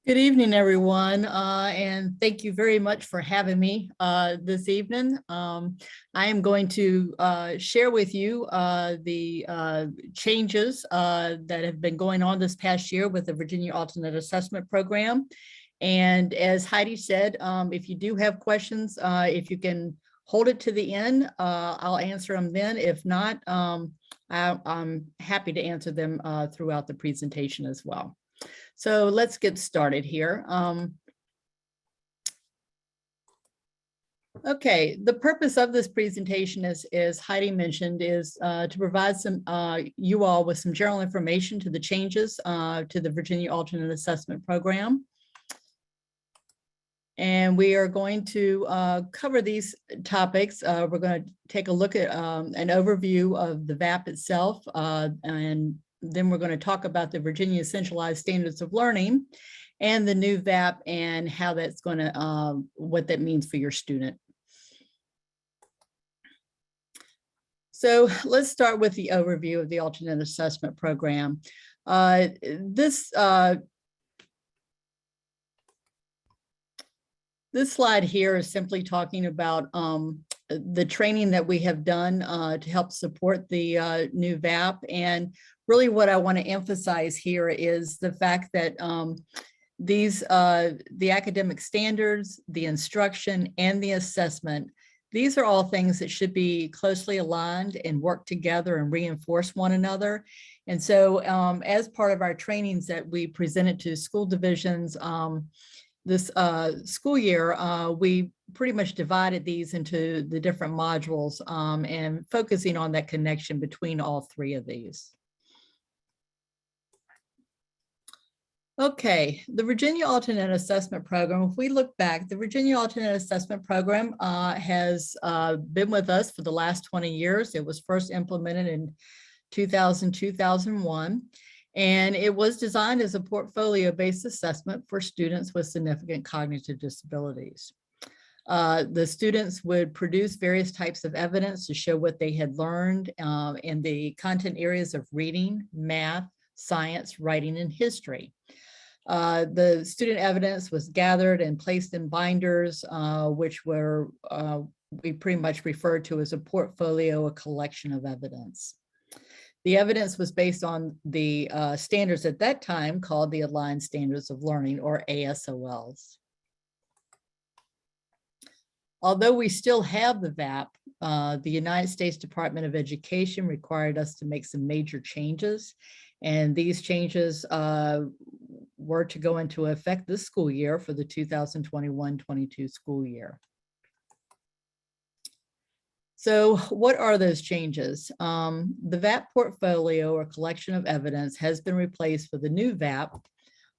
Good evening, everyone, and thank you very much for having me this evening. I am going to share with you the changes that have been going on this past year with the Virginia Alternate Assessment Program. And as Heidi said, if you do have questions, if you can hold it to the end, I'll answer them then. If not, I'm happy to answer them throughout the presentation as well. So let's get started here. Okay, the purpose of this presentation is, as Heidi mentioned, is to provide you all with some general information to the changes to the Virginia Alternate Assessment Program. And we are going to cover these topics. We're going to take a look at an overview of the VAP itself, and then we're going to talk about the Virginia Centralized Standards of Learning and the new VAP and how that's going to, what that means for your student. So let's start with the overview of the Alternate Assessment Program. This slide here is simply talking about the training that we have done to help support the new VAP. And really what I want to emphasize here is the fact that the academic standards, the instruction, and the assessment, these are all things that should be closely aligned and work together and reinforce one another. And so as part of our trainings that we presented to school divisions this school year, we pretty much divided these into the different modules and focusing on that connection between all three of these. Okay, the Virginia Alternate Assessment Program, if we look back, the Virginia Alternate Assessment Program has been with us for the last 20 years. It was first implemented in 2000-2001. And it was designed as a portfolio-based assessment for students with significant cognitive disabilities. The students would produce various types of evidence to show what they had learned in the content areas of reading, math, science, writing, and history. The student evidence was gathered and placed in binders, which were we pretty much referred to as a portfolio, a collection of evidence. The evidence was based on the standards at that time called the Aligned Standards of Learning, or ASOLs. Although we still have the VAP, the United States Department of Education required us to make some major changes. And these changes were to go into effect this school year for the 2021-22 school year. So what are those changes? The VAP portfolio, or collection of evidence, has been replaced with the new VAP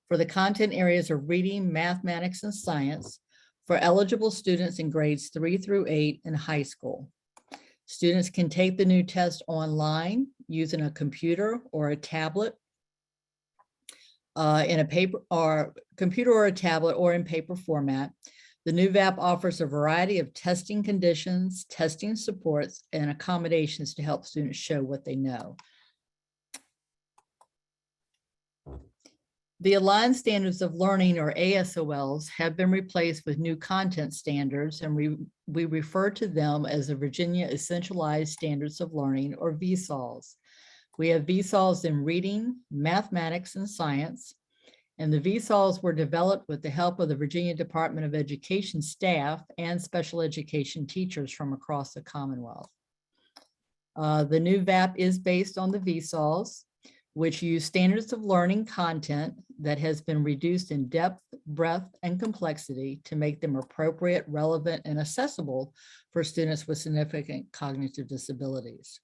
for the content areas of reading, mathematics, and science for eligible students in grades 3 through 8 in high school. Students can take the new test online using a computer or a tablet, in a paper or computer or a tablet, or in paper format. The new VAP offers a variety of testing conditions, testing supports, and accommodations to help students show what they know. The Aligned Standards of Learning, or ASOLs, have been replaced with new content standards, and we refer to them as the Virginia Essentialized Standards of Learning, or VSOLs. We have VSOLs in reading, mathematics, and science. And the VSOLs were developed with the help of the Virginia Department of Education staff and special education teachers from across the Commonwealth. The new VAP is based on the VSOLs, which use standards of learning content that has been reduced in depth, breadth, and complexity to make them appropriate, relevant, and accessible for students with significant cognitive disabilities.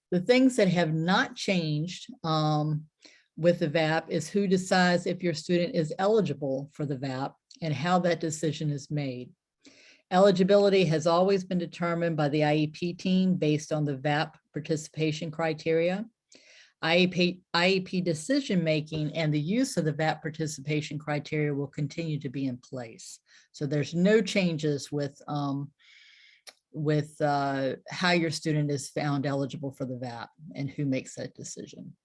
The things that have not changed with the VAP is who decides if your student is eligible for the VAP and how that decision is made. Eligibility has always been determined by the IEP team based on the VAP participation criteria. IEP decision-making and the use of the VAP participation criteria will continue to be in place. So there's no changes with how your student is found eligible for the VAP and who makes that decision.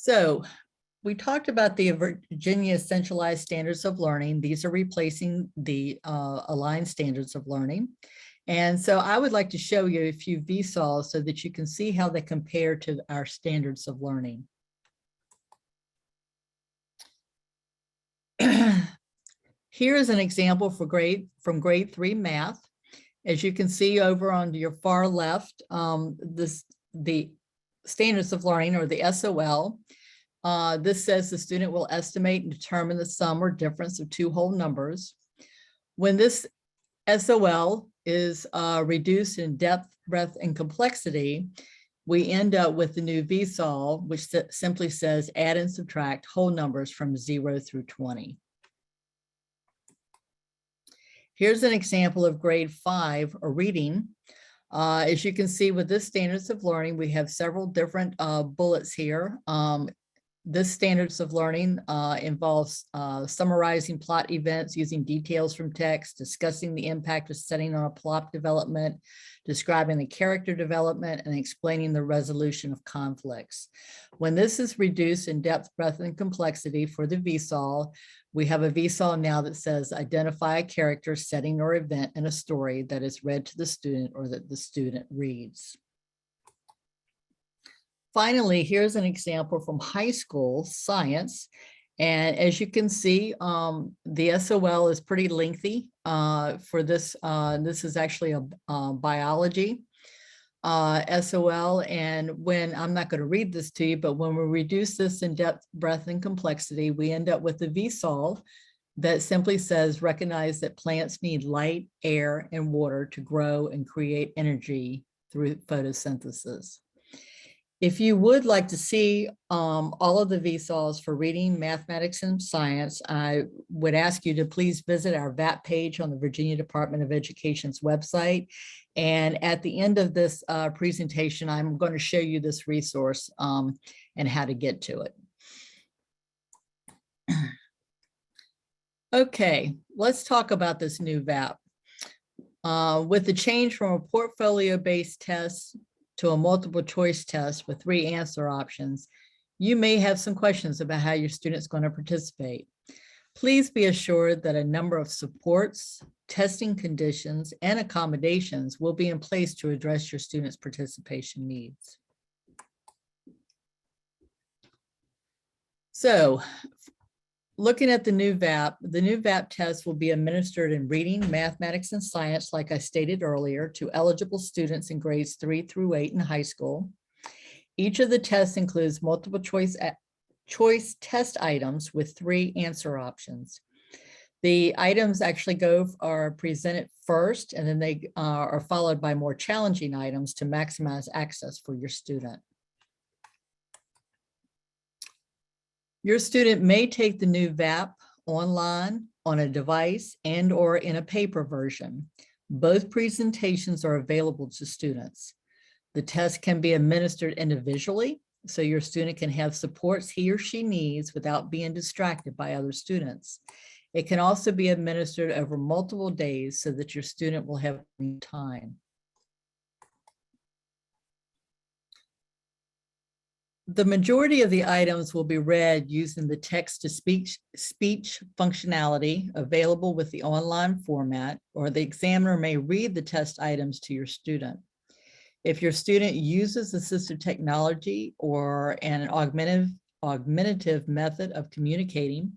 So we talked about the Virginia Centralized Standards of Learning. These are replacing the aligned standards of learning. And so I would like to show you a few VSOLs so that you can see how they compare to our standards of learning. Here is an example for from grade 3 math. As you can see over on your far left, the standards of learning, or the SOL. This says the student will estimate and determine the sum or difference of two whole numbers. When this SOL is reduced in depth, breadth, and complexity, we end up with the new VSOL, which simply says add and subtract whole numbers from 0 through 20. Here's an example of grade 5, or reading. As you can see with this standards of learning, we have several different bullets here. This standards of learning involves summarizing plot events using details from text, discussing the impact of setting on a plot development, describing the character development, and explaining the resolution of conflicts. When this is reduced in depth, breadth, and complexity for the VSOL, we have a VSOL now that says identify a character, setting, or event in a story that is read to the student or that the student reads. Finally, here's an example from high school science. And as you can see, the SOL is pretty lengthy for this. This is actually a biology SOL. And when, I'm not going to read this to you, but when we reduce this in depth, breadth, and complexity, we end up with a VSOL that simply says, recognize that plants need light, air, and water to grow and create energy through photosynthesis. If you would like to see all of the VSOLs for reading, mathematics, and science, I would ask you to please visit our Vap page on the Virginia Department of Education's website. And at the end of this presentation, I'm going to show you this resource and how to get to it. Okay, let's talk about this new Vap. With the change from a portfolio-based test to a multiple choice test with 3 answer options, you may have some questions about how your student's going to participate. Please be assured that a number of supports, testing conditions, and accommodations will be in place to address your students' participation needs. So, looking at the new VAP test will be administered in reading, mathematics, and science, like I stated earlier, to eligible students in grades 3 through 8 in high school. Each of the tests includes multiple choice test items with 3 answer options. The items actually are presented first, and then they are followed by more challenging items to maximize access for your student. Your student may take the new VAP online, on a device, and or in a paper version. Both presentations are available to students. The test can be administered individually, so your student can have supports he or she needs without being distracted by other students. It can also be administered over multiple days so that your student will have time. The majority of the items will be read using the text-to-speech functionality available with the online format, or the examiner may read the test items to your student. If your student uses assistive technology or an augmentative method of communicating,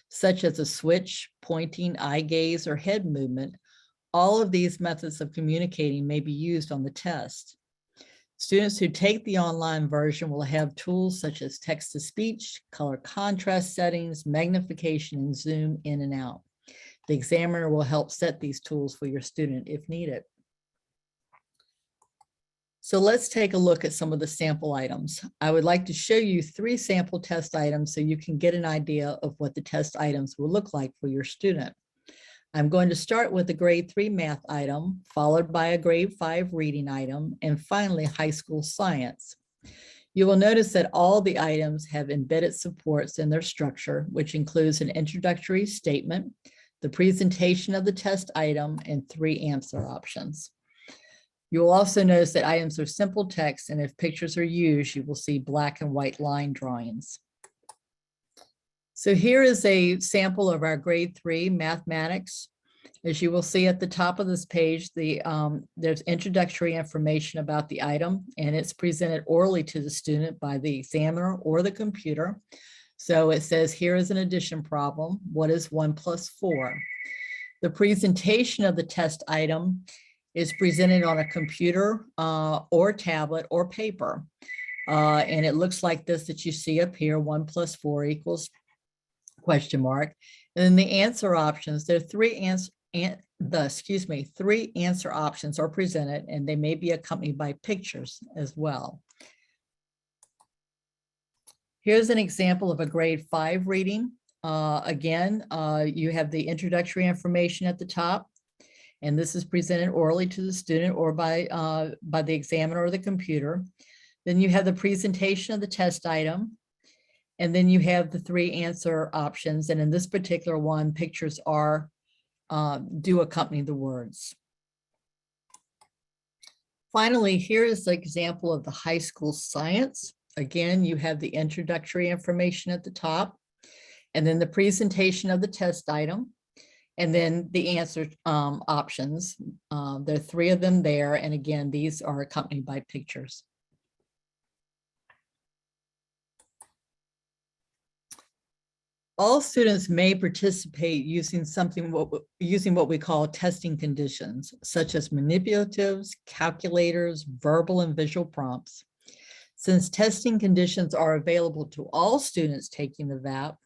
such as a switch, pointing, eye gaze, or head movement, all of these methods of communicating may be used on the test. Students who take the online version will have tools such as text-to-speech, color contrast settings, magnification, and zoom in and out. The examiner will help set these tools for your student if needed. So let's take a look at some of the sample items. I would like to show you 3 sample test items so you can get an idea of what the test items will look like for your student. I'm going to start with a grade 3 math item, followed by a grade 5 reading item, and finally high school science. You will notice that all the items have embedded supports in their structure, which includes an introductory statement, the presentation of the test item, and 3 answer options. You'll also notice that items are simple text, and if pictures are used, you will see black and white line drawings. So here is a sample of our grade 3 mathematics. As you will see at the top of this page, there's introductory information about the item, and it's presented orally to the student by the examiner or the computer. So it says, here is an addition problem. What is 1 plus 4? The presentation of the test item is presented on a computer or tablet or paper. And it looks like this that you see up here, 1 plus 4 equals question mark. And then the answer options, there are three answer options are presented, and they may be accompanied by pictures as well. Here's an example of a grade 5 reading. Again, you have the introductory information at the top, and this is presented orally to the student or by the examiner or the computer. Then you have the presentation of the test item, and then you have the 3 answer options. And in this particular one, pictures are do accompany the words. Finally, here is the example of the high school science. Again, you have the introductory information at the top, and then the presentation of the test item, and then the answer options. There are 3 of them there, and again, these are accompanied by pictures. All students may participate using what we call testing conditions, such as manipulatives, calculators, verbal and visual prompts. Since testing conditions are available to all students taking the VAP,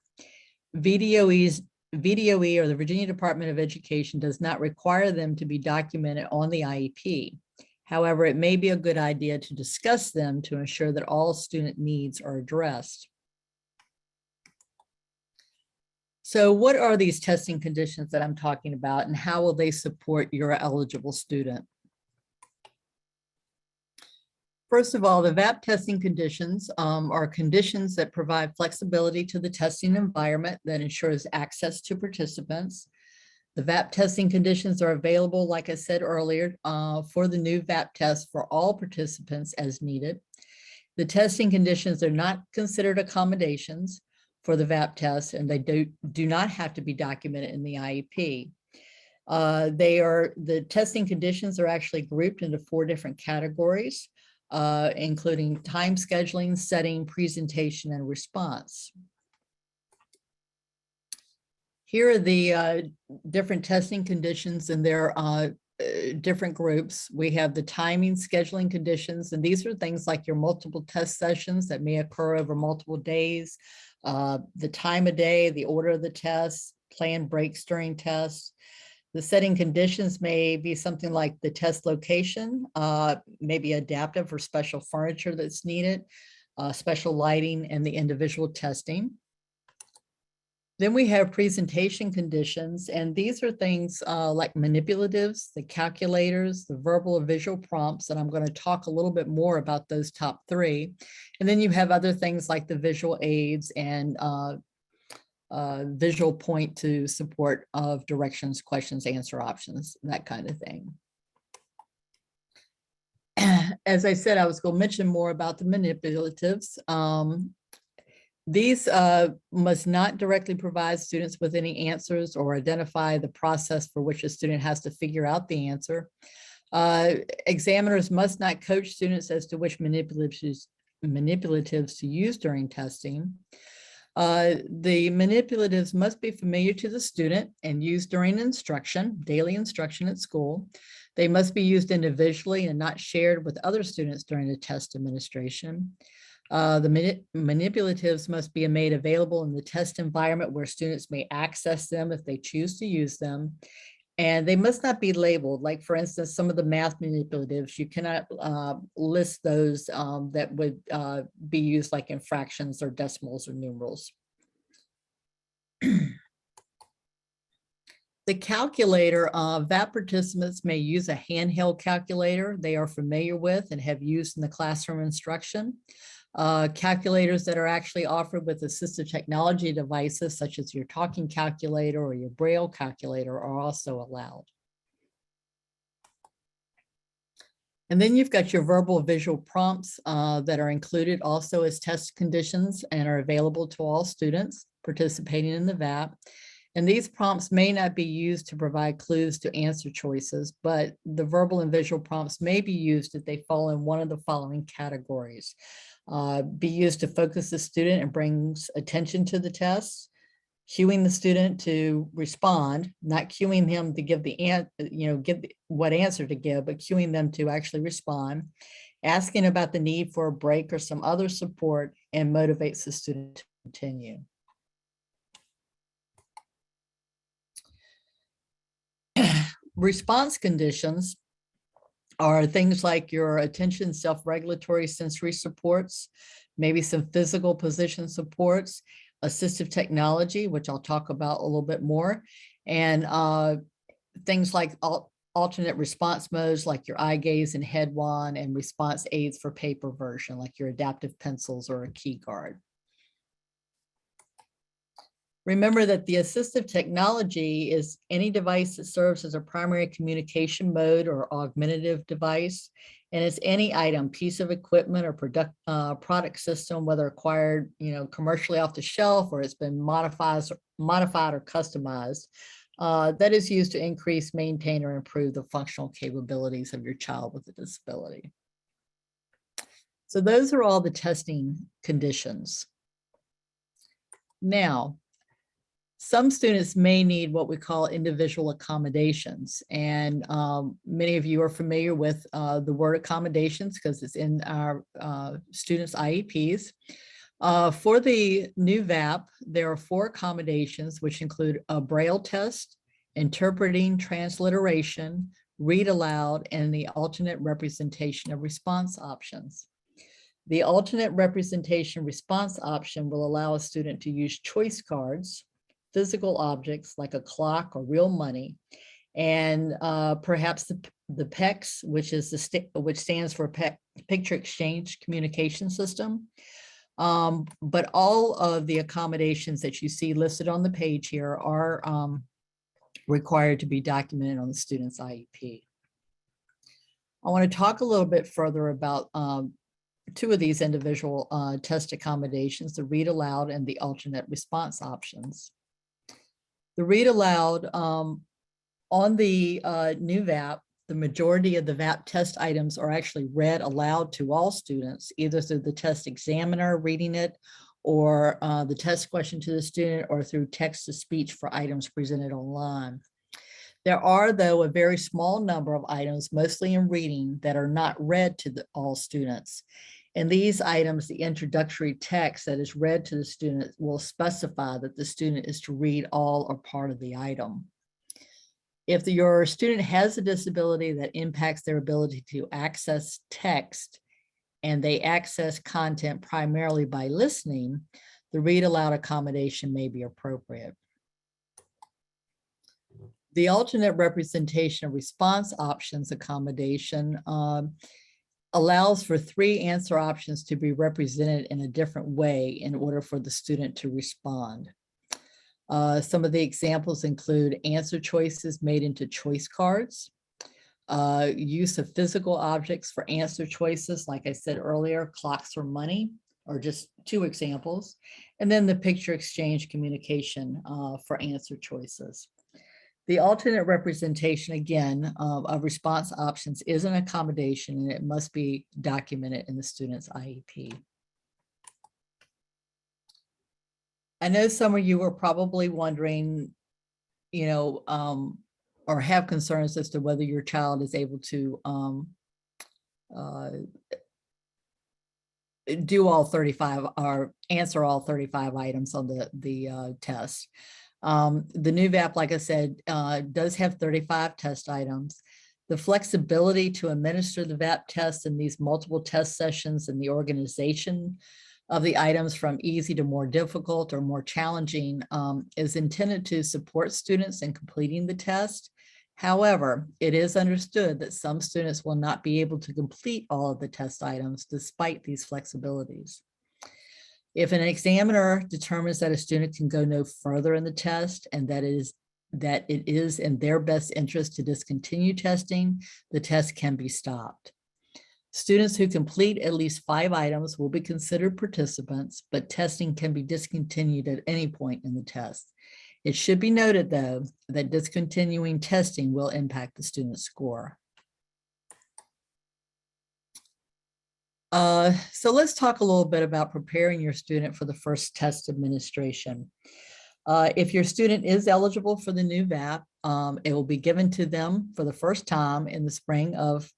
VDOE or the Virginia Department of Education does not require them to be documented on the IEP. However, it may be a good idea to discuss them to ensure that all student needs are addressed. So what are these testing conditions that I'm talking about, and how will they support your eligible student? First of all, the VAP testing conditions are conditions that provide flexibility to the testing environment that ensures access to participants. The VAP testing conditions are available, like I said earlier, for the new VAP test for all participants as needed. The testing conditions are not considered accommodations for the VAP test, and they do not have to be documented in the IEP. The testing conditions are actually grouped into 4 different categories, including time scheduling, setting, presentation, and response. Here are the different testing conditions and their different groups. We have the timing scheduling conditions, and these are things like your multiple test sessions that may occur over multiple days, the time of day, the order of the tests, planned breaks during tests. The setting conditions may be something like the test location, maybe adaptive for special furniture that's needed, special lighting, and the individual testing. Then we have presentation conditions, and these are things like manipulatives, the calculators, the verbal or visual prompts, and I'm going to talk a little bit more about those top 3. And then you have other things like the visual aids and visual point to support of directions, questions, answer options, that kind of thing. As I said, I was going to mention more about the manipulatives. These must not directly provide students with any answers or identify the process for which a student has to figure out the answer. Examiners must not coach students as to which manipulatives to use during testing. The manipulatives must be familiar to the student and used during instruction, daily instruction at school. They must be used individually and not shared with other students during the test administration. The manipulatives must be made available in the test environment where students may access them if they choose to use them. And they must not be labeled. Like, for instance, some of the math manipulatives, you cannot list those that would be used like in fractions or decimals or numerals. The calculator, VAP participants may use a handheld calculator they are familiar with and have used in the classroom instruction. Calculators that are actually offered with assistive technology devices, such as your talking calculator or your Braille calculator, are also allowed. And then you've got your verbal visual prompts that are included also as test conditions and are available to all students participating in the VAP. And these prompts may not be used to provide clues to answer choices, but the verbal and visual prompts may be used if they fall in one of the following categories. Be used to focus the student and brings attention to the test, cueing the student to respond, not cueing him to give what answer to give, but cueing them to actually respond, asking about the need for a break or some other support, and motivates the student to continue. Response conditions are things like your attention, self-regulatory sensory supports, maybe some physical position supports, assistive technology, which I'll talk about a little bit more, and things like alternate response modes like your eye gaze and head wand, and response aids for paper version like your adaptive pencils or a key guard. Remember that the assistive technology is any device that serves as a primary communication mode or augmentative device, and it's any item, piece of equipment, or product system, whether acquired, commercially off the shelf or it's been modified or customized, that is used to increase, maintain, or improve the functional capabilities of your child with a disability. So those are all the testing conditions. Now, some students may need what we call individual accommodations, and many of you are familiar with the word accommodations because it's in our students' IEPs. For the new VAP, there are 4 accommodations, which include a Braille test, interpreting, transliteration, read aloud, and the alternate representation of response options. The alternate representation response option will allow a student to use choice cards, physical objects like a clock or real money, and perhaps the PECS, which stands for Picture Exchange Communication System. But all of the accommodations that you see listed on the page here are required to be documented on the student's IEP. I want to talk a little bit further about 2 of these individual test accommodations, the read aloud and the alternate response options. The read aloud on the new VAP, the majority of the VAP test items are actually read aloud to all students, either through the test examiner reading it, or the test question to the student, or through text to speech for items presented online. There are, though, a very small number of items, mostly in reading, that are not read to all students. In these items, the introductory text that is read to the student will specify that the student is to read all or part of the item. If your student has a disability that impacts their ability to access text and they access content primarily by listening, the read aloud accommodation may be appropriate. The alternate representation of response options accommodation allows for 3 answer options to be represented in a different way in order for the student to respond. Some of the examples include answer choices made into choice cards, use of physical objects for answer choices, like I said earlier, clocks or money, or just 2 examples, and then the picture exchange communication for answer choices. The alternate representation, again, of response options is an accommodation, and it must be documented in the student's IEP. I know some of you are probably wondering, or have concerns as to whether your child is able to do all 35 or answer all 35 items on the test. The new VAP, like I said, does have 35 test items. The flexibility to administer the VAP test in these multiple test sessions and the organization of the items from easy to more difficult or more challenging is intended to support students in completing the test. However, it is understood that some students will not be able to complete all of the test items despite these flexibilities. If an examiner determines that a student can go no further in the test and that it is in their best interest to discontinue testing, the test can be stopped. Students who complete at least 5 items will be considered participants, but testing can be discontinued at any point in the test. It should be noted, though, that discontinuing testing will impact the student's score. So let's talk a little bit about preparing your student for the first test administration. If your student is eligible for the new VAP, it will be given to them for the first time in the spring of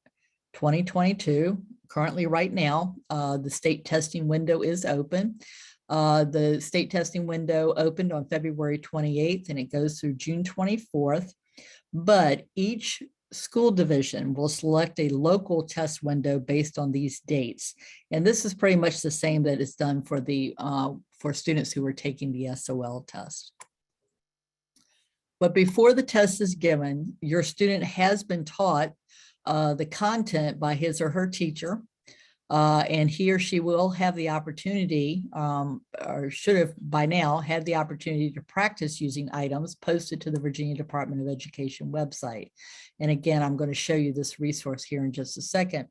2022. Currently, right now, the state testing window is open. The state testing window opened on February 28th and it goes through June 24th. But each school division will select a local test window based on these dates. And this is pretty much the same that is done for the for students who are taking the SOL test. But before the test is given, your student has been taught the content by his or her teacher, and he or she will have the opportunity, or should have by now had the opportunity to practice using items posted to the Virginia Department of Education website. And again, I'm going to show you this resource here in just a second.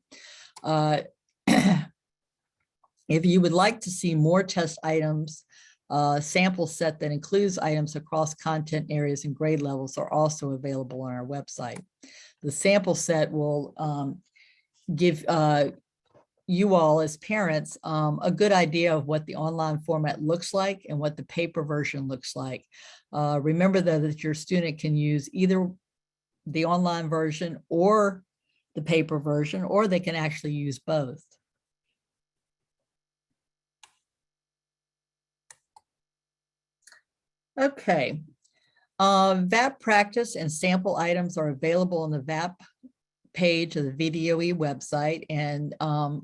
If you would like to see more test items, sample set that includes items across content areas and grade levels are also available on our website. The sample set will give you all as parents a good idea of what the online format looks like and what the paper version looks like. Remember though that your student can use either the online version or the paper version, or they can actually use both. Okay, VAP practice and sample items are available on the VAP page of the VDOE website. And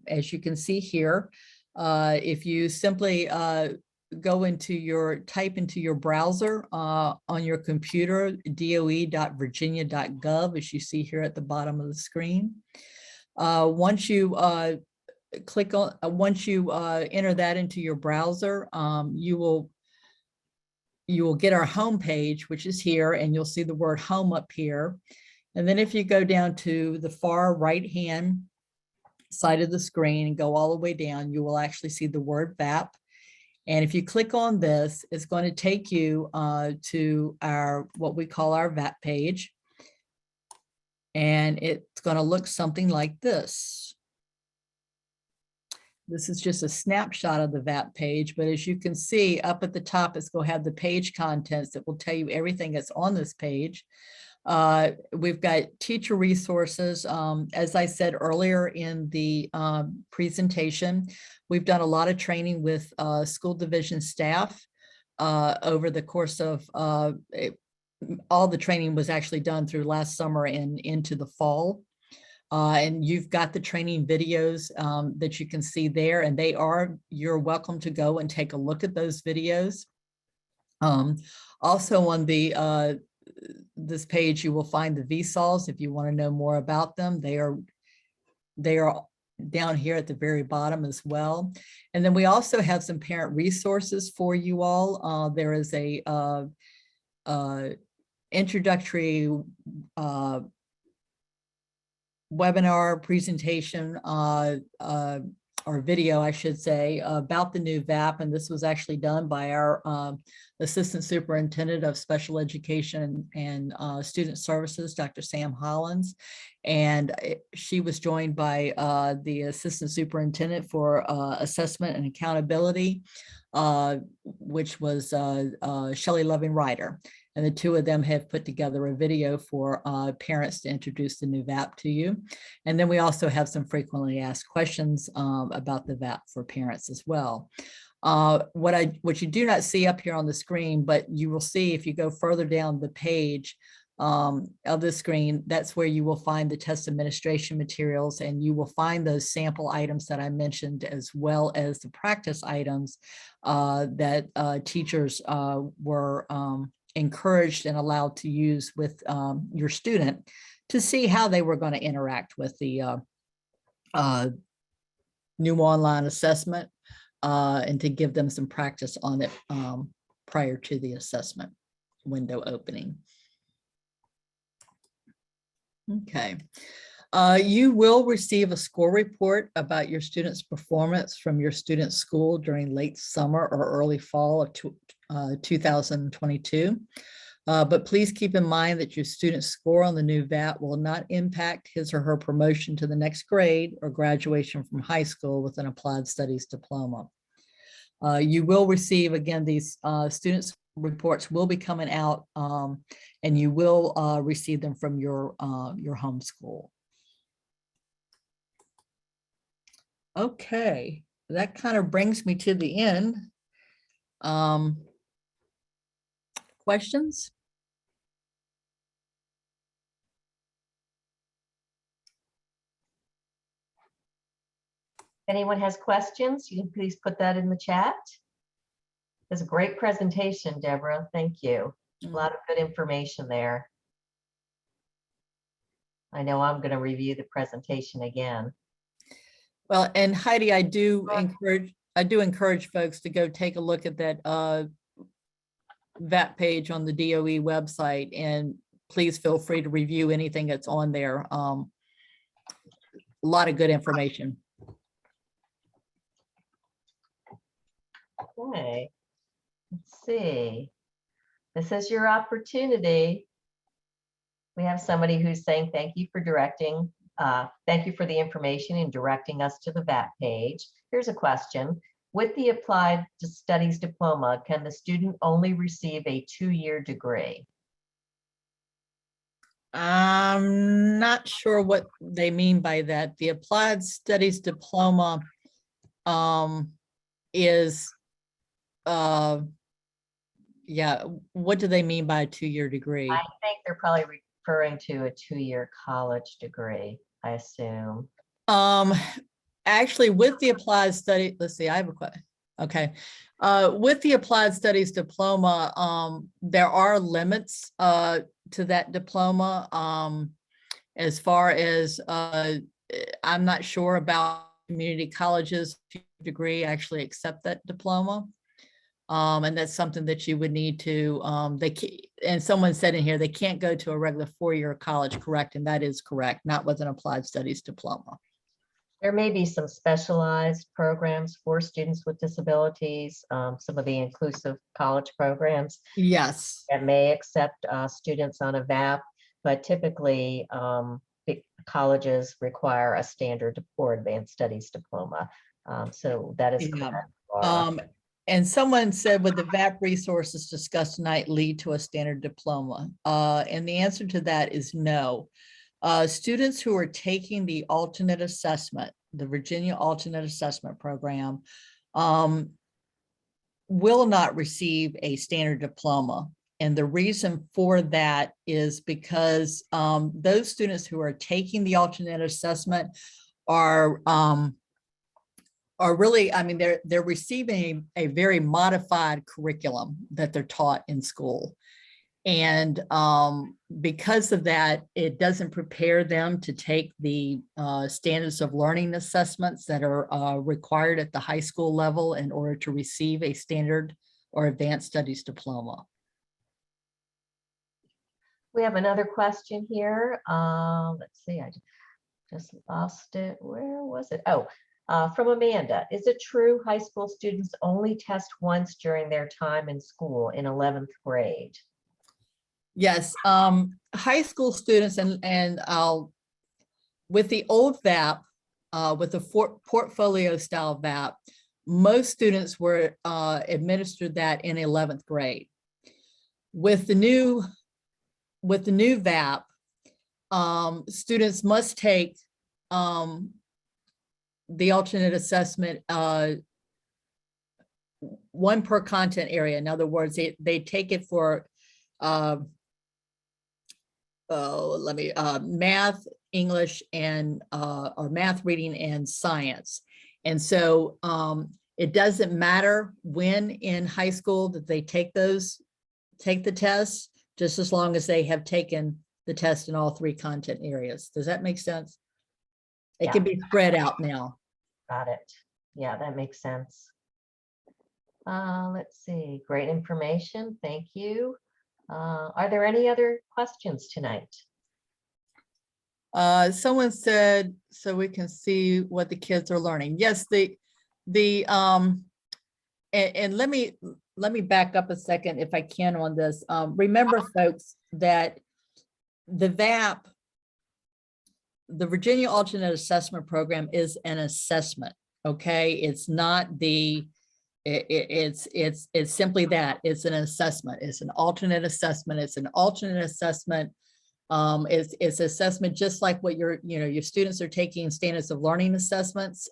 as you can see here, if you simply go into type into your browser on your computer, doe.virginia.gov, as you see here at the bottom of the screen. Once you click on, once you enter that into your browser, you will get our home page, which is here, and you'll see the word home up here. And then if you go down to the far right-hand side of the screen and go all the way down, you will actually see the word VAP. And if you click on this, it's going to take you to our, what we call our VAP page. And it's going to look something like this. This is just a snapshot of the VAP page, but as you can see up at the top, it's going to have the page contents that will tell you everything that's on this page. We've got teacher resources. As I said earlier in the presentation, we've done a lot of training with school division staff over the course of all the training was actually done through last summer and into the fall. And you've got the training videos that you can see there, and you're welcome to go and take a look at those videos. Also on the this page, you will find the VSOLs if you want to know more about them. They are down here at the very bottom as well. And then we also have some parent resources for you all. There is a introductory webinar presentation or video, I should say, about the new VAP. And this was actually done by our Assistant Superintendent of Special Education and Student Services, Dr. Sam Hollins. And she was joined by the Assistant Superintendent for Assessment and Accountability, which was Shelley Loving Ryder. And the two of them have put together a video for parents to introduce the new VAP to you. And then we also have some frequently asked questions about the VAP for parents as well. What you do not see up here on the screen, but you will see if you go further down the page of the screen, that's where you will find the test administration materials, and you will find those sample items that I mentioned, as well as the practice items that teachers were encouraged and allowed to use with your student to see how they were going to interact with the new online assessment and to give them some practice on it prior to the assessment window opening. Okay. You will receive a score report about your student's performance from your student's school during late summer or early fall of 2022. But please keep in mind that your student's score on the new VAT will not impact his or her promotion to the next grade or graduation from high school with an applied studies diploma. You will receive, again, these students' reports will be coming out, and you will receive them from your home school. Okay, that kind of brings me to the end. Questions? If anyone has questions, you can please put that in the chat. It was a great presentation, Deborah. Thank you. A lot of good information there. I know I'm going to review the presentation again. Well, and Heidi, I do encourage folks to go take a look at that VAP page on the DOE website, and please feel free to review anything that's on there. A lot of good information. Okay, let's see. This is your opportunity. We have somebody who's saying thank you for directing. Thank you for the information and directing us to the VAP page. Here's a question. With the Applied Studies Diploma, can the student only receive a 2-year degree? I'm not sure what they mean by that. The Applied Studies Diploma is, yeah, what do they mean by a 2-year degree? I think they're probably referring to a 2-year college degree, I assume. Actually, with the Applied Study, let's see, I have a question. Okay. With the Applied Studies Diploma, there are limits to that diploma. As far as, I'm not sure about community colleges degree actually accept that diploma. And that's something that you would need to, and someone said in here, they can't go to a regular 4-year college, correct? And that is correct, not with an Applied Studies Diploma. There may be some specialized programs for students with disabilities, some of the inclusive college programs. Yes. That may accept students on a VAP, but typically colleges require a standard or advanced studies diploma. So that is correct. And someone said, would the VAP resources discussed tonight lead to a standard diploma? And the answer to that is no. Students who are taking the alternate assessment, the Virginia Alternate Assessment Program, will not receive a standard diploma. And the reason for that is because those students who are taking the alternate assessment are really, I mean, they're receiving a very modified curriculum that they're taught in school. And because of that, it doesn't prepare them to take the standards of learning assessments that are required at the high school level in order to receive a standard or advanced studies diploma. We have another question here. Let's see, I just lost it. Where was it? Oh, from Amanda. Is it true high school students only test once during their time in school in 11th grade? Yes, high school students and with the old VAP, with the portfolio style VAP, most students were administered that in 11th grade. With the new VAP, students must take the alternate assessment, one per content area. In other words, they take it for math, English, and or math, reading, and science. And so it doesn't matter when in high school that they take the tests, just as long as they have taken the test in all 3 content areas. Does that make sense? It can be spread out now. Got it. Yeah, that makes sense. Let's see, great information. Thank you. Are there any other questions tonight? Someone said, so we can see what the kids are learning. Yes, and let me back up a second if I can on this. Remember, folks, that the VAP, the Virginia Alternate Assessment Program, is an assessment. Okay, it's not the. It's simply that. It's an assessment. It's an alternate assessment. It's an alternate assessment. It's assessment just like what your students are taking standards of learning assessments.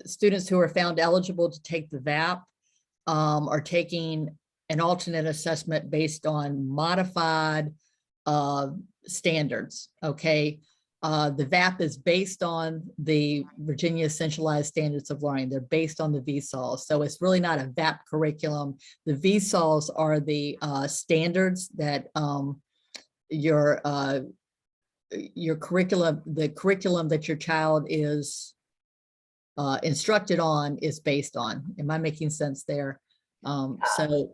Students who are found eligible to take the VAP are taking an alternate assessment based on modified standards. Okay. The VAP is based on the Virginia Centralized Standards of Learning. They're based on the VSOLs. So it's really not a VAP curriculum. The VSOLs are the standards that your curriculum, the curriculum that your child is instructed on is based on. Am I making sense there? So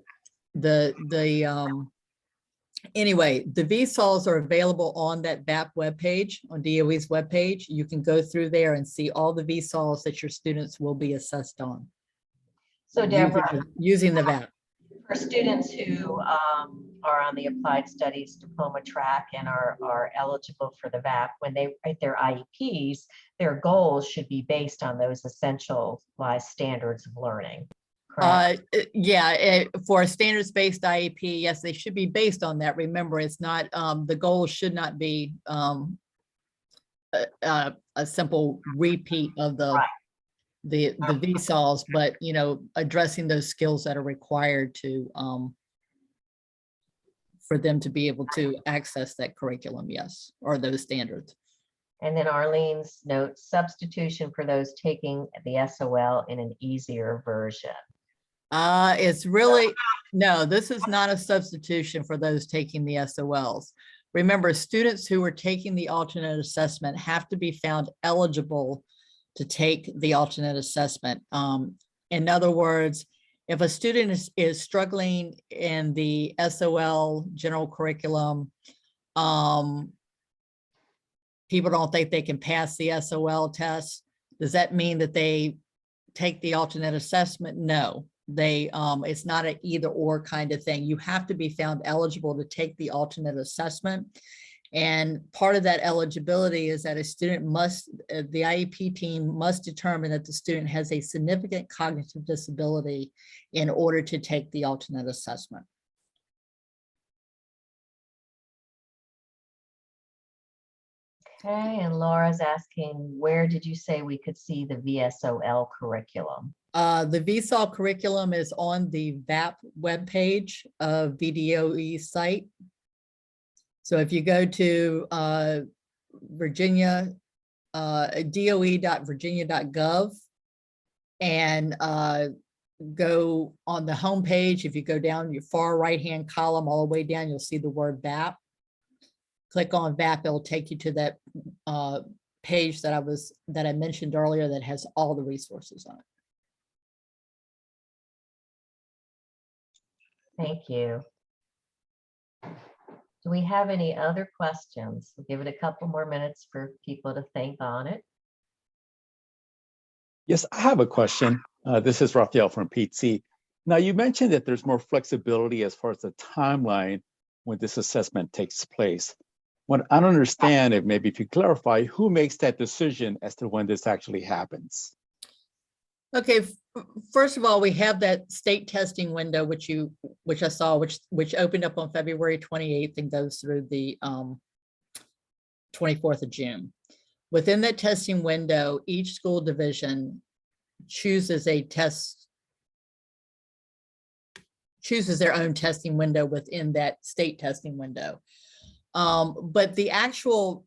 anyway, the VSOLs are available on that VAP webpage, on DOE's webpage. You can go through there and see all the VSOLs that your students will be assessed on. So Deborah, using the VAP. For students who are on the Applied Studies diploma track and are eligible for the VAP, when they write their IEPs, their goals should be based on those essentialized standards of learning. Correct? Yeah, for a standards-based IEP, yes, they should be based on that. Remember, it's not, the goals should not be a simple repeat of the VSOLs, but addressing those skills that are required to for them to be able to access that curriculum, yes, or those standards. And then Arlene's note, substitution for those taking the SOL in an easier version. It's really, no, this is not a substitution for those taking the SOLs. Remember, students who are taking the alternate assessment have to be found eligible to take the alternate assessment. In other words, if a student is struggling in the SOL general curriculum, people don't think they can pass the SOL test. Does that mean that they take the alternate assessment? No, it's not an either or kind of thing. You have to be found eligible to take the alternate assessment. And part of that eligibility is that a student must, the IEP team must determine that the student has a significant cognitive disability in order to take the alternate assessment. Okay, and Laura's asking, where did you say we could see the VSOL curriculum? The VSOL curriculum is on the VAP webpage of VDOE site. So if you go to Virginia, doe.virginia.gov and go on the home page, if you go down your far right-hand column all the way down, you'll see the word VAP. Click on VAP, it'll take you to that page that I mentioned earlier that has all the resources on it. Thank you. Do we have any other questions? We'll give it a couple more minutes for people to think on it. Yes, I have a question. This is Raphael from PT. Now, you mentioned that there's more flexibility as far as the timeline when this assessment takes place. What I don't understand, if maybe if you clarify, who makes that decision as to when this actually happens? Okay, first of all, we have that state testing window, which I saw, which opened up on February 28th and goes through the 24th of June. Within that testing window, each school division chooses their own testing window within that state testing window. But the actual,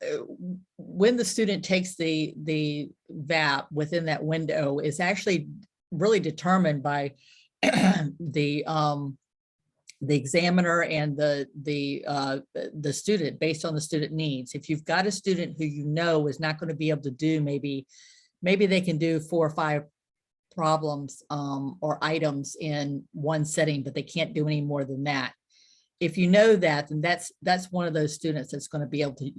when the student takes the VAP within that window is actually really determined by the examiner and the student based on the student needs. If you've got a student who is not going to be able to do, maybe they can do 4 or 5 problems or items in one setting, but they can't do any more than that. if you know that, then that's one of those students that's going to be able to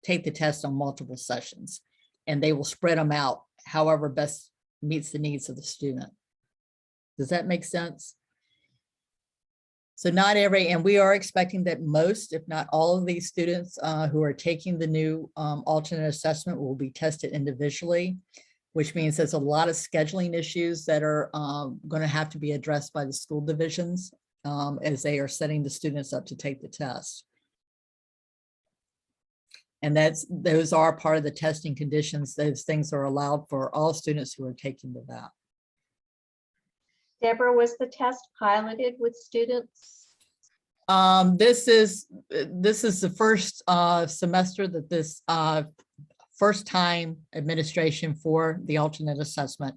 take the test on multiple sessions, and they will spread them out however best meets the needs of the student. Does that make sense? So not every, and we are expecting that most, if not all of these students who are taking the new alternate assessment will be tested individually, which means there's a lot of scheduling issues that are going to have to be addressed by the school divisions as they are setting the students up to take the test. And those are part of the testing conditions. Those things are allowed for all students who are taking the VAP. Deborah, was the test piloted with students? This is the first semester that this first time administration for the alternate assessment,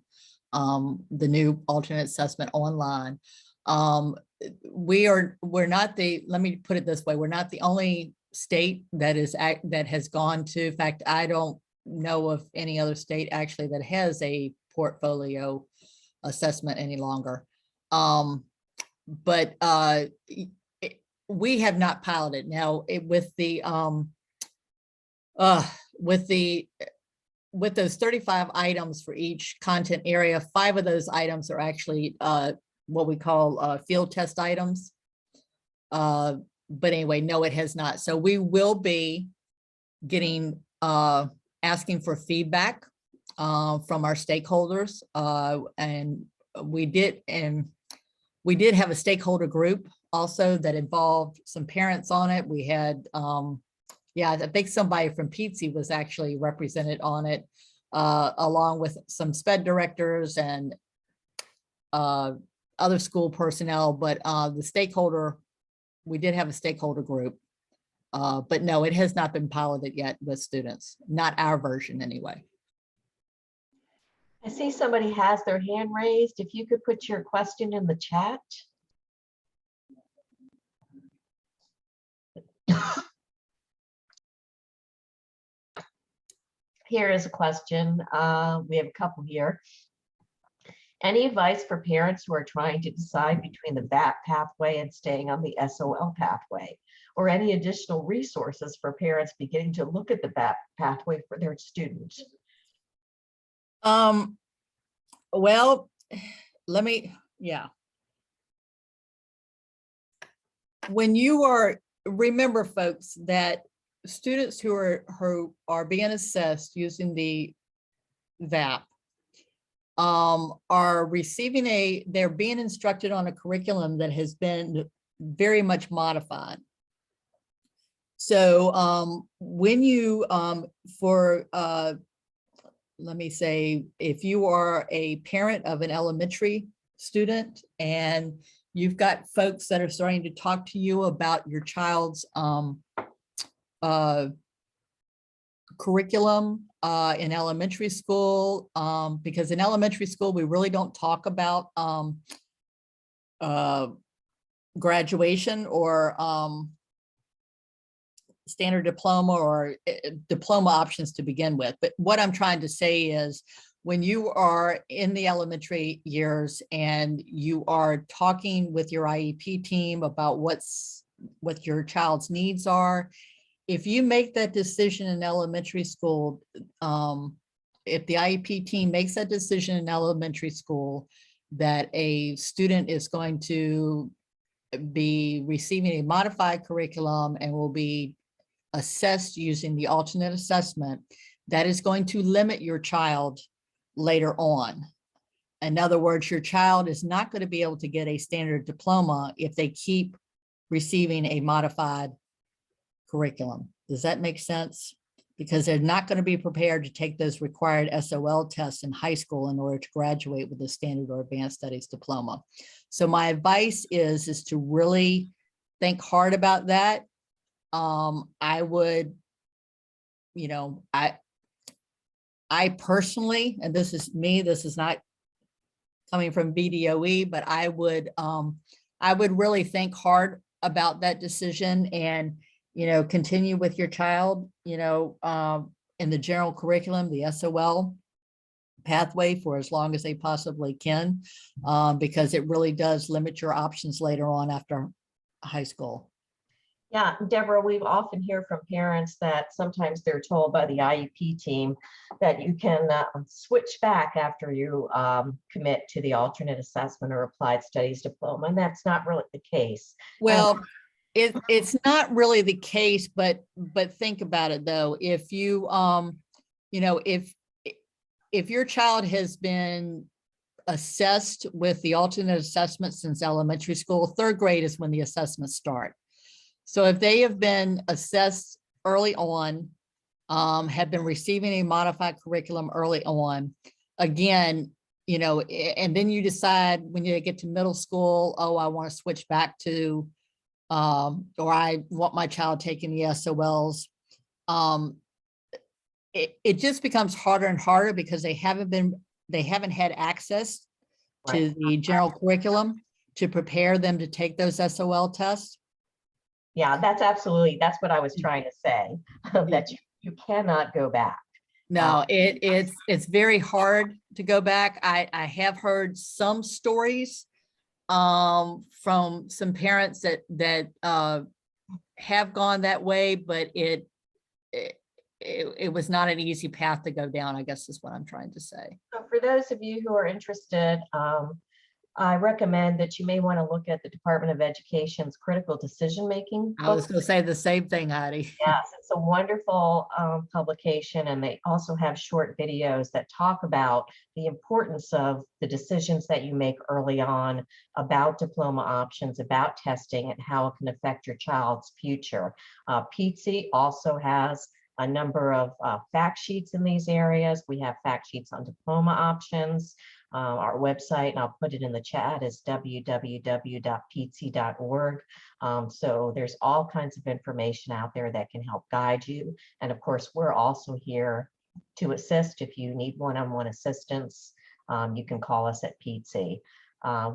the new alternate assessment online. We're not the, let me put it this way, we're not the only state that has gone to, in fact, I don't know of any other state actually that has a portfolio assessment any longer. But we have not piloted. Now with those 35 items for each content area, 5 of those items are actually what we call field test items. But anyway, no, it has not. So we will be getting asking for feedback from our stakeholders, and we did have a stakeholder group also that involved some parents on it. We had yeah, I think somebody from PTC was actually represented on it, along with some SPED directors and other school personnel. But the stakeholder, we did have a stakeholder group, but no, it has not been piloted yet with students, not our version anyway. I see somebody has their hand raised. If you could put your question in the chat. Here is a question. We have a couple here. Any advice for parents who are trying to decide between the VAP pathway and staying on the SOL pathway, or any additional resources for parents beginning to look at the VAP pathway for their students? Well, let me, yeah. When you are, remember folks, that students who are being assessed using the VAP are receiving they're being instructed on a curriculum that has been very much modified. So when you, let me say, if you are a parent of an elementary student and you've got folks that are starting to talk to you about your child's curriculum in elementary school, because in elementary school, we really don't talk about graduation or standard diploma or diploma options to begin with. But what I'm trying to say is, when you are in the elementary years and you are talking with your IEP team about what your child's needs are, if you make that decision in elementary school, if the IEP team makes that decision in elementary school that a student is going to be receiving a modified curriculum and will be assessed using the alternate assessment, that is going to limit your child later on. In other words, your child is not going to be able to get a standard diploma if they keep receiving a modified curriculum. Does that make sense? Because they're not going to be prepared to take those required SOL tests in high school in order to graduate with a standard or advanced studies diploma. So my advice is to really think hard about that. I would, you know, I personally, and this is me, this is not coming from BDOE, but I would really think hard about that decision and, you know, continue with your child, you know, in the general curriculum, the SOL pathway for as long as they possibly can, because it really does limit your options later on after high school. Yeah, Deborah, we often hear from parents that sometimes they're told by the IEP team that you can switch back after you commit to the alternate assessment or applied studies diploma, and that's not really the case. Well, it's not really the case, but think about it though. If you, you know, if your child has been assessed with the alternate assessment since elementary school, 3rd grade is when the assessments start. So if they have been assessed early on, have been receiving a modified curriculum early on, again, you know, and then you decide when you get to middle school, oh, I want to switch back to, or I want my child taking the SOLs. It just becomes harder and harder because they haven't had access to the general curriculum to prepare them to take those SOL tests. Yeah, that's what I was trying to say, that you cannot go back. No, it's very hard to go back. I have heard some stories from some parents that have gone that way, but it was not an easy path to go down, I guess is what I'm trying to say. So for those of you who are interested, I recommend that you may want to look at the Department of Education's critical decision-making. I was going to say the same thing, Heidi. Yes, it's a wonderful publication, and they also have short videos that talk about the importance of the decisions that you make early on about diploma options, about testing, and how it can affect your child's future. PTSI also has a number of fact sheets in these areas. We have fact sheets on diploma options. Our website, and I'll put it in the chat, is www.ptsi.org. So there's all kinds of information out there that can help guide you. And of course, we're also here to assist if you need one-on-one assistance. You can call us at PTSI.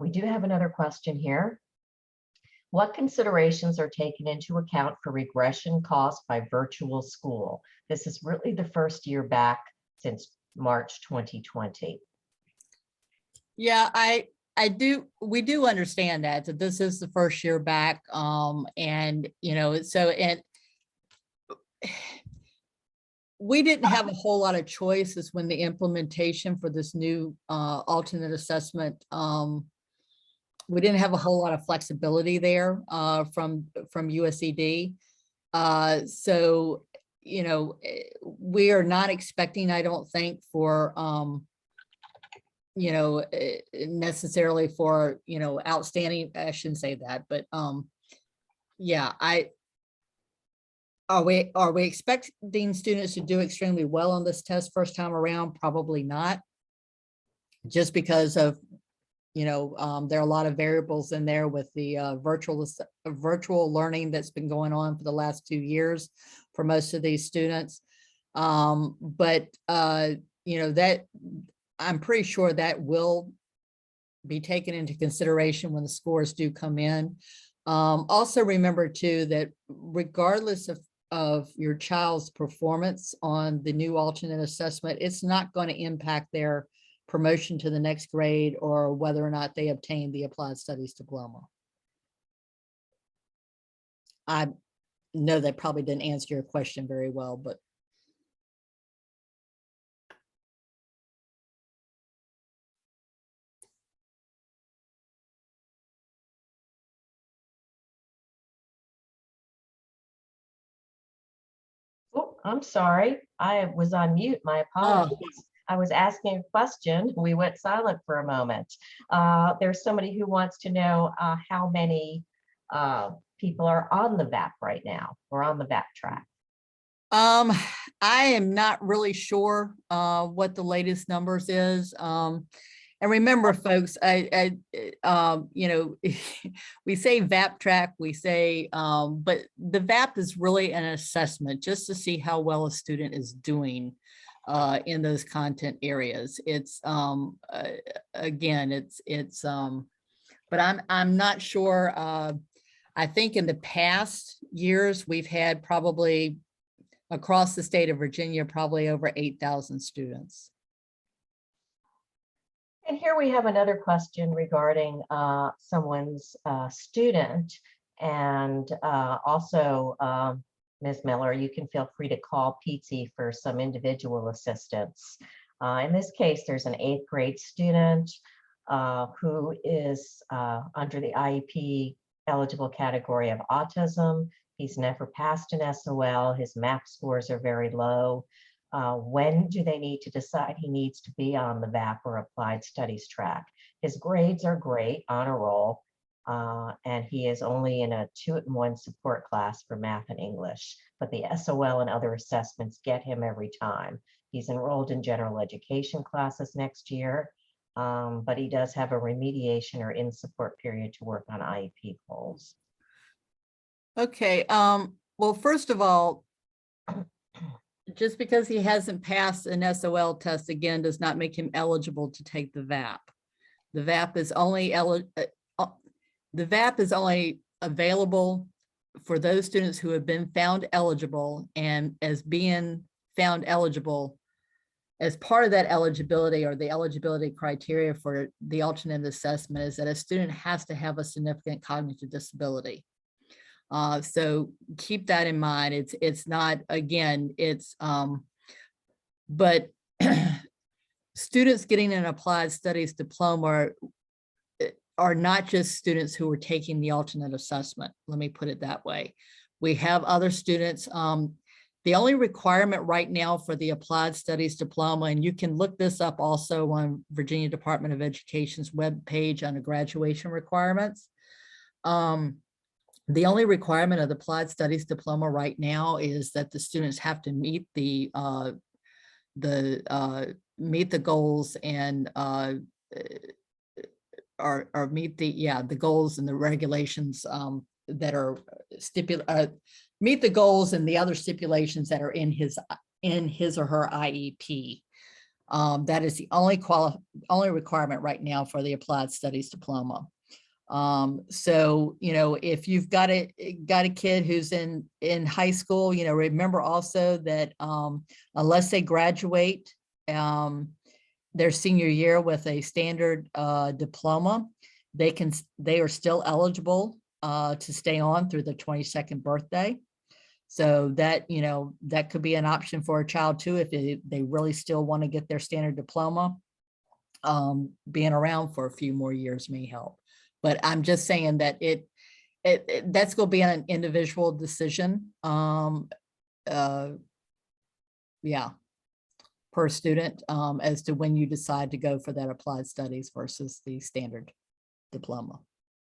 We do have another question here. What considerations are taken into account for regression caused by virtual school? This is really the first year back since March 2020. Yeah, we do understand that this is the first year back. And you know, so, and we didn't have a whole lot of choices when the implementation for this new alternate assessment. We didn't have a whole lot of flexibility there from USED. So, you know, we are not expecting, I don't think, for you know, necessarily for, you know, outstanding, I shouldn't say that, but yeah, are we expecting students to do extremely well on this test first time around? Probably not, just because of, you know, there are a lot of variables in there with the virtual learning that's been going on for the last 2 years for most of these students. But you know, that I'm pretty sure that will be taken into consideration when the scores do come in. Also remember too, that regardless of your child's performance on the new alternate assessment, it's not going to impact their promotion to the next grade or whether or not they obtain the applied studies diploma. I know that probably didn't answer your question very well, but Oh, I'm sorry. I was on mute. My apologies. I was asking a question. We went silent for a moment. There's somebody who wants to know how many people are on the VAP right now, or on the VAP track. I am not really sure what the latest numbers is. And remember, folks, you know, we say VAP track, we say, but the VAP is really an assessment just to see how well a student is doing in those content areas. It's again, it's but I'm not sure. I think in the past years we've had probably across the state of Virginia probably over 8,000 students. And here we have another question regarding someone's student. And also, Ms. Miller, you can feel free to call Pizzi for some individual assistance. In this case, there's an 8th grade student who is under the IEP eligible category of autism. He's never passed an SOL. His MAP scores are very low. When do they need to decide he needs to be on the VAP or applied studies track? His grades are great, on a roll, and he is only in a 2-1 support class for math and English, but the SOL and other assessments get him every time. He's enrolled in general education classes next year, but he does have a remediation or in support period to work on IEP goals. Okay, well, first of all, just because he hasn't passed an SOL test again does not make him eligible to take the VAP. The VAP is only available for those students who have been found eligible, and as being found eligible, as part of that eligibility or the eligibility criteria for the alternate assessment is that a student has to have a significant cognitive disability. So keep that in mind. It's not, again, it's, but students getting an applied studies diploma are not just students who are taking the alternate assessment. Let me put it that way. We have other students. The only requirement right now for the applied studies diploma, and you can look this up also on Virginia Department of Education's webpage under graduation requirements. The only requirement of the applied studies diploma right now is that the students have to meet the goals and or meet the goals and the regulations that are meet the goals and the other stipulations that are in his or her IEP. That is the only requirement right now for the applied studies diploma. So, you know, if you've got a kid who's in high school, you know, remember also that unless they graduate their senior year with a standard diploma, they are still eligible to stay on through the 22nd birthday. So that, you know, that could be an option for a child too, if they really still want to get their standard diploma. Being around for a few more years may help. But I'm just saying that that's going to be an individual decision. Yeah, per student, as to when you decide to go for that applied studies versus the standard diploma.